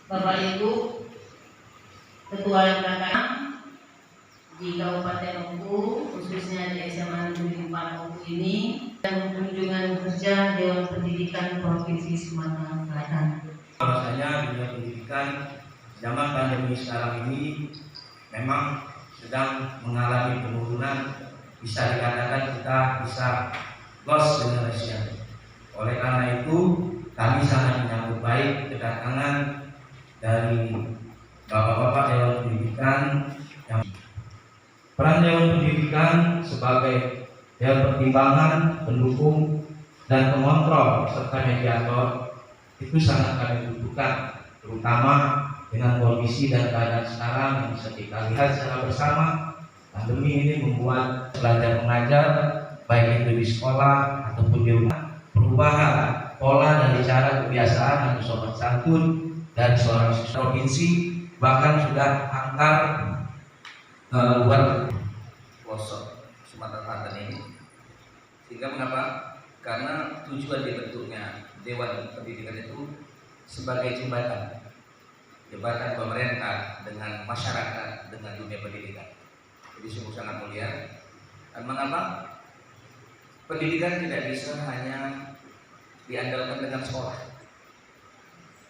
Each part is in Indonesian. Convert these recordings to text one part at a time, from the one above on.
Bapak Ibu Ketua LKK di Kabupaten Oku, khususnya di SMA Negeri 4 Oku ini, dan kunjungan kerja Dewan Pendidikan Provinsi Sumatera Selatan. Bahwasanya dunia pendidikan zaman pandemi sekarang ini memang sedang mengalami penurunan, bisa dikatakan kita bisa lost generation. Oleh karena itu kami sangat menyambut baik kedatangan dari Bapak-bapak Dewan Pendidikan yang peran Dewan Pendidikan sebagai dewan pertimbangan, pendukung, dan pengontrol serta mediator itu sangat kami butuhkan, terutama dengan kondisi dan keadaan sekarang yang bisa kita lihat secara bersama. Pandemi ini membuat belajar mengajar baik itu di sekolah ataupun di rumah, perubahan pola dari cara kebiasaan atau sopan santun dari seorang siswa provinsi bahkan sudah antar luar pelosok Sumatera Selatan ini. Sehingga mengapa? Karena tujuan dibentuknya Dewan Pendidikan itu sebagai jembatan pemerintah dengan masyarakat, dengan dunia pendidikan. Jadi sungguh sangat mulia. Dan mengapa? Pendidikan tidak bisa hanya diandalkan dengan sekolah.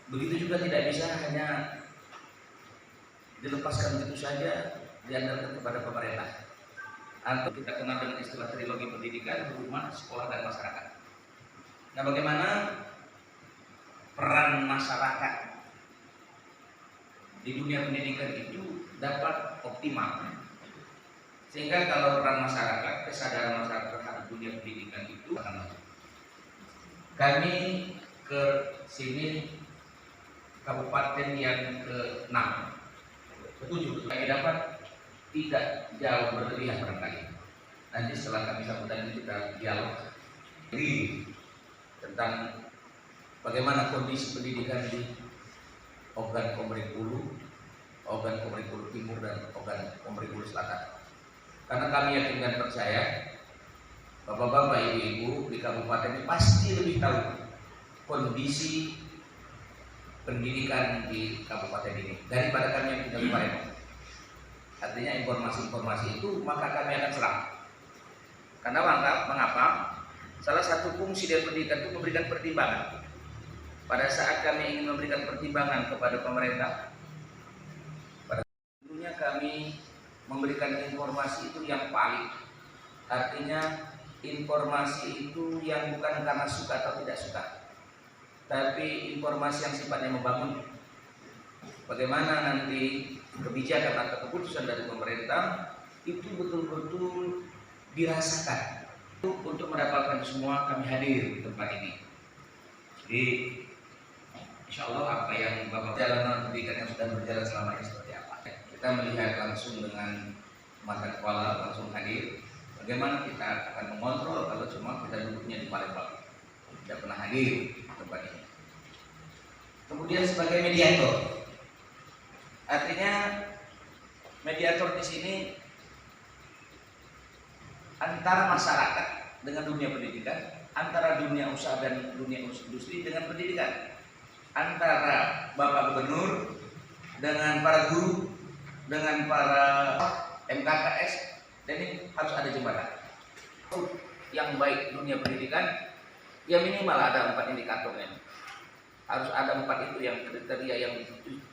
Begitu juga tidak bisa hanya dilepaskan begitu saja diandalkan kepada pemerintah. Atau kita kenal dengan istilah trilogi pendidikan, rumah, sekolah, dan masyarakat. Nah, bagaimana peran masyarakat di dunia pendidikan itu dapat optimal? Sehingga kalau peran masyarakat, kesadaran masyarakat terhadap dunia pendidikan itu akan masuk. Kami ke sini kabupaten yang ke-6, ke-7 kami dapat tidak jauh berlebihan barangkali. Nanti setelah kami sambutan ini kita dialog tentang bagaimana kondisi pendidikan di Ogan Komering Ulu, Ogan Komering Ulu Timur, dan Ogan Komering Ulu Selatan. Karena kami yakin dan percaya Bapak-bapak, ibu-ibu di kabupaten ini pasti lebih tahu kondisi pendidikan di kabupaten ini daripada kami yang tinggal di Palembang. Artinya informasi-informasi itu maka kami akan serap. Karena mengapa? Salah satu fungsi dari pendidikan itu memberikan pertimbangan. Pada saat kami ingin memberikan pertimbangan kepada pemerintah, tentunya kami memberikan informasi itu yang valid. Artinya informasi itu yang bukan karena suka atau tidak suka, tapi informasi yang sifatnya membangun. Bagaimana nanti kebijakan atau keputusan dari pemerintah itu betul-betul dirasakan. Untuk mendapatkan semua kami hadir di tempat ini. Jadi insya Allah apa yang Bapak jalanan pendidikan yang sudah berjalan selama ini seperti apa, kita melihat langsung dengan mata kepala, langsung hadir. Bagaimana kita akan mengontrol kalau cuma kita duduknya di Palembang, tidak pernah hadir di tempat ini. Kemudian sebagai mediator, artinya mediator di sini antara masyarakat dengan dunia pendidikan, antara dunia usaha dan dunia industri dengan pendidikan, antara Bapak Gubernur dengan para guru, dengan para MKKS. Dan ini harus ada jembatan yang baik dunia pendidikan. Ya minimal ada 4 indikatornya. Harus ada 4 itu yang kriteria yang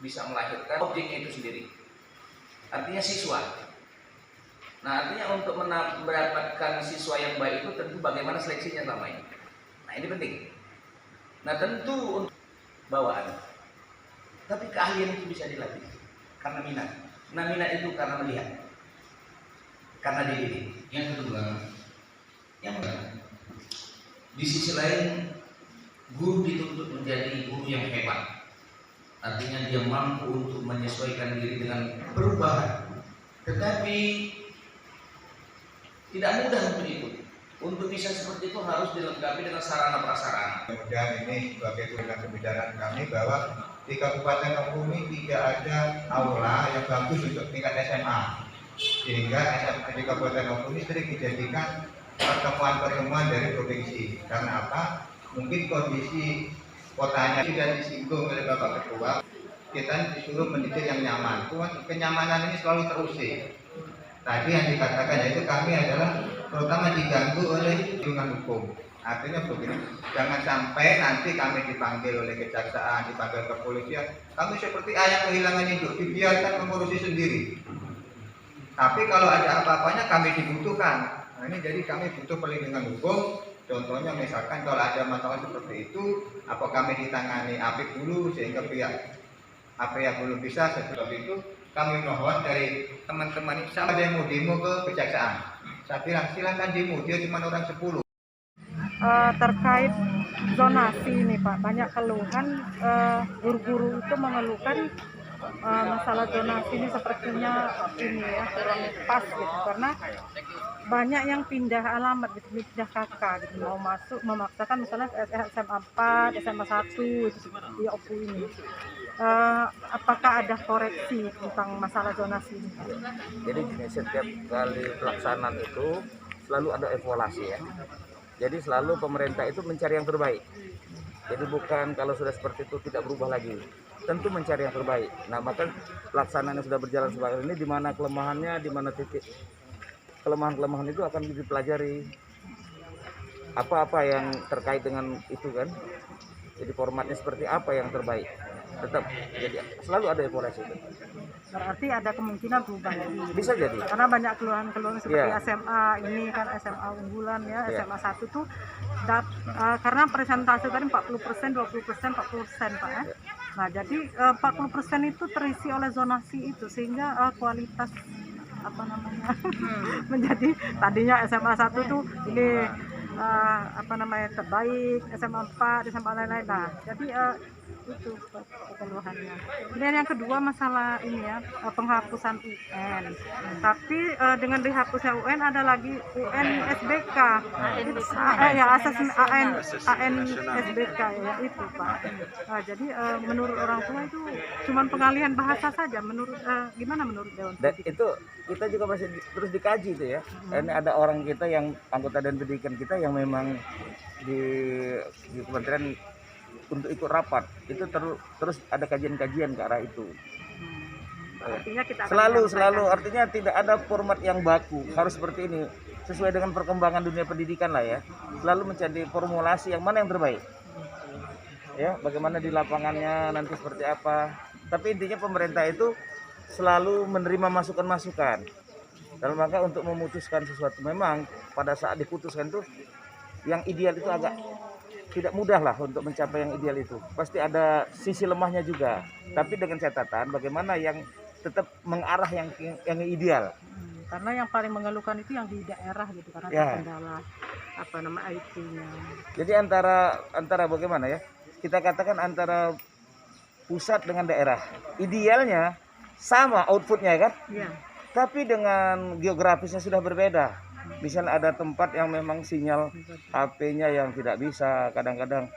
bisa melahirkan objeknya itu sendiri. Artinya siswa. Nah, artinya untuk mendapatkan siswa yang baik itu tentu bagaimana seleksinya selama ini. Nah, ini penting. Nah, tentu untuk bawaan. Tapi keahlian itu bisa dilatih karena minat. Nah, minat itu karena melihat, karena dididik. Yang kedua, di sisi lain guru dituntut menjadi guru yang hebat. Artinya dia mampu untuk menyesuaikan diri dengan perubahan. Tetapi tidak mudah untuk itu. Untuk bisa seperti itu harus dilengkapi dengan sarana prasarana. Kemudian ini sebagai pembicaraan kami bahwa di Kabupaten Oku ini tidak ada aula yang bagus untuk tingkat SMA. Sehingga di Kabupaten Oku ini sering dijadikan pertemuan-pertemuan dari provinsi. Karena apa? Mungkin kondisi kotanya tidak disinggung oleh Bapak Ketua. kita disuruh mendidik yang nyaman. Cuma kenyamanan ini selalu terusik. Tadi yang dikatakan yaitu kami adalah terutama diganggu oleh lingkungan hukum. Artinya begini, jangan sampai nanti kami dipanggil oleh kejaksaan, dipanggil kepolisian, kami seperti ayam kehilangan induk, dibiarkan mengurusi sendiri. Tapi kalau ada apa-apanya kami dibutuhkan. Nah, ini jadi kami butuh perlindungan hukum. Contohnya misalkan kalau ada masalah seperti itu, apa kami ditangani APIK dulu sehingga pihak APIK belum bisa. Sebab itu kami mohon dari teman-teman ini, sama ada yang mau demo ke kejaksaan. Saya bilang silakan demo, dia cuma orang 10. Terkait zonasi ini Pak, banyak keluhan, guru-guru itu mengeluhkan masalah zonasi ini sepertinya ini ya kurang pas gitu, karena banyak yang pindah alamat gitu, pindah kakak gitu, mau masuk memaksakan misalnya SMA 4, SMA 1 itu seperti OPU ini. Apakah ada koreksi tentang masalah zonasi ini? Jadi setiap kali pelaksanaan itu selalu ada evaluasi ya. Jadi selalu pemerintah itu mencari yang terbaik. Jadi bukan kalau sudah seperti itu tidak berubah lagi. Tentu mencari yang terbaik. Nah, maka pelaksanaan yang sudah berjalan sebagai ini, di mana kelemahannya, di mana titik kelemahan-kelemahan itu akan dipelajari. Apa-apa yang terkait dengan itu kan. Jadi formatnya seperti apa yang terbaik. Tetap jadi selalu ada evaluasi itu. Berarti ada kemungkinan berubah lagi. Bisa jadi. Karena banyak keluhan-keluhan seperti Iya. SMA ini kan SMA unggulan ya, Iya. SMA 1 tuh karena presentasi tadi 40%, 20%, 40% Pak ya. Nah, jadi 40% itu terisi oleh zonasi itu sehingga kualitas apa namanya menjadi tadinya SMA 1 tuh ini apa namanya terbaik, SMA 4, SMA lain-lain. Nah, jadi itu keluhannya. Kemudian yang kedua masalah ini ya, penghapusan UN. Tapi dengan dihapusnya UN ada lagi UN SBK. Ya asesmen AN SBK ya itu Pak. Nah, jadi menurut orang tua itu cuman pengalihan bahasa saja. Menurut gimana menurut Dewan? Dan itu kita juga masih terus dikaji itu ya. Ini ada orang kita yang anggota dan pendidikan kita yang memang di kementerian untuk ikut rapat itu terus ada kajian-kajian ke arah itu. Artinya kita Selalu artinya tidak ada format yang baku, harus seperti ini sesuai dengan perkembangan dunia pendidikan lah ya. Selalu mencari formulasi yang mana yang terbaik. Ya, bagaimana di lapangannya nanti seperti apa. Tapi intinya pemerintah itu selalu menerima masukan-masukan. Dalam rangka untuk memutuskan sesuatu. Memang pada saat diputuskan itu yang ideal itu agak tidak mudah lah untuk mencapai yang ideal itu. Pasti ada sisi lemahnya juga. Tapi dengan catatan bagaimana yang tetap mengarah yang ideal. Karena yang paling mengeluhkan itu yang di daerah gitu karena Ya. kendala apa nama IT-nya. Jadi antara bagaimana ya? Kita katakan antara pusat dengan daerah. Idealnya sama outputnya kan? Iya. Tapi dengan geografisnya sudah berbeda. Misalnya ada tempat yang memang sinyal HP-nya yang tidak bisa, kadang-kadang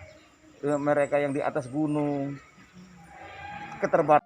mereka yang di atas gunung keterbatasan.